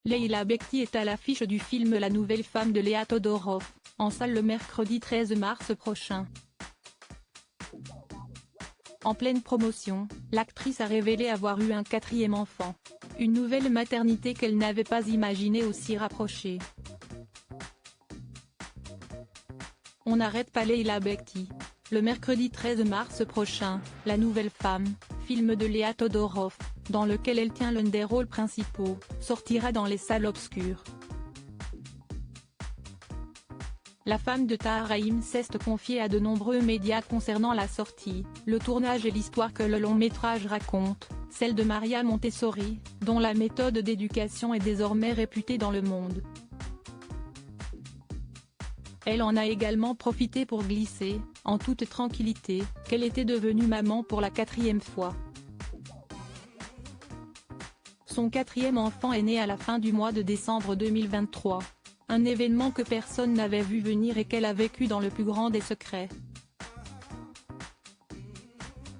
Leïla Bekti est à l'affiche du film La Nouvelle Femme de Léa Todorov, en salle le mercredi 13 mars prochain. En pleine promotion, l'actrice a révélé avoir eu un 4e enfant. Une nouvelle maternité qu'elle n'avait pas imaginée aussi rapprochée. On n'arrête pas Leïla Bekti. Le mercredi 13 mars prochain, La Nouvelle Femme, film de Léa Todorov, dans lequel elle tient l'un des rôles principaux, sortira dans les salles obscures. La femme de Tahar Rahim s'est confiée à de nombreux médias concernant la sortie, le tournage et l'histoire que le long-métrage raconte, celle de Maria Montessori, dont la méthode d'éducation est désormais réputée dans le monde. Elle en a également profité pour glisser, en toute tranquillité, qu'elle était devenue maman pour la 4e fois. Son 4e enfant est né à la fin du mois de décembre 2023. Un événement que personne n'avait vu venir et qu'elle a vécu dans le plus grand des secrets.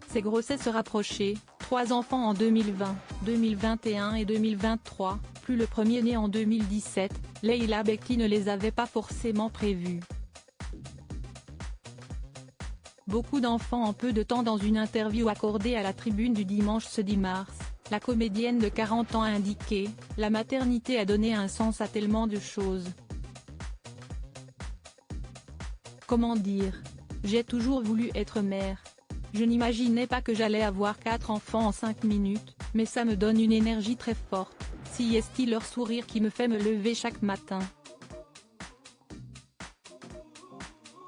Ses grossesses rapprochées, 3 enfants en 2020, 2021 et 2023, plus le premier né en 2017, Leïla Bekti ne les avait pas forcément prévus. Beaucoup d'enfants en peu de temps. Dans une interview accordée à la Tribune du dimanche ce 10 mars, la comédienne de 40 ans a indiqué « La maternité a donné un sens à tellement de choses. Comment dire ? J'ai toujours voulu être mère. Je n'imaginais pas que j'allais avoir 4 enfants en 5 minutes, mais ça me donne une énergie très forte, si est-il leur sourire qui me fait me lever chaque matin. »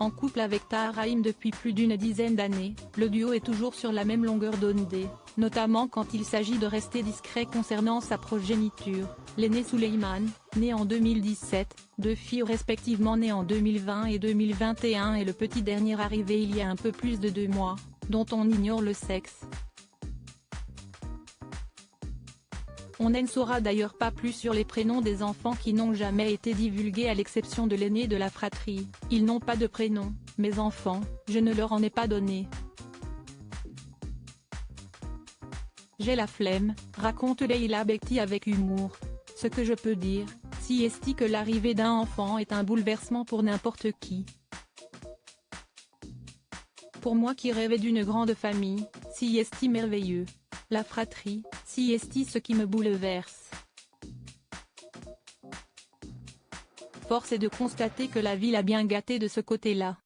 En couple avec Tahar Rahim depuis plus d'une dizaine d'années, le duo est toujours sur la même longueur d'onde, notamment quand il s'agit de rester discret concernant sa progéniture. L'aîné Souleymane, né en 2017, 2 filles respectivement nées en 2020 et 2021 et le petit dernier arrivé il y a un peu plus de 2 mois, dont on ignore le sexe. On ne saura d'ailleurs pas plus sur les prénoms des enfants qui n'ont jamais été divulgués à l'exception de l'aîné de la fratrie. Ils n'ont pas de prénom, mes enfants, je ne leur en ai pas donné. J'ai la flemme, raconte Leïla Bekti avec humour. Ce que je peux dire, si est que l'arrivée d'un enfant est un bouleversement pour n'importe qui. Pour moi qui rêvais d'une grande famille, si est merveilleux. La fratrie, si est ce qui me bouleverse. Force est de constater que la vie l'a bien gâté de ce côté-là.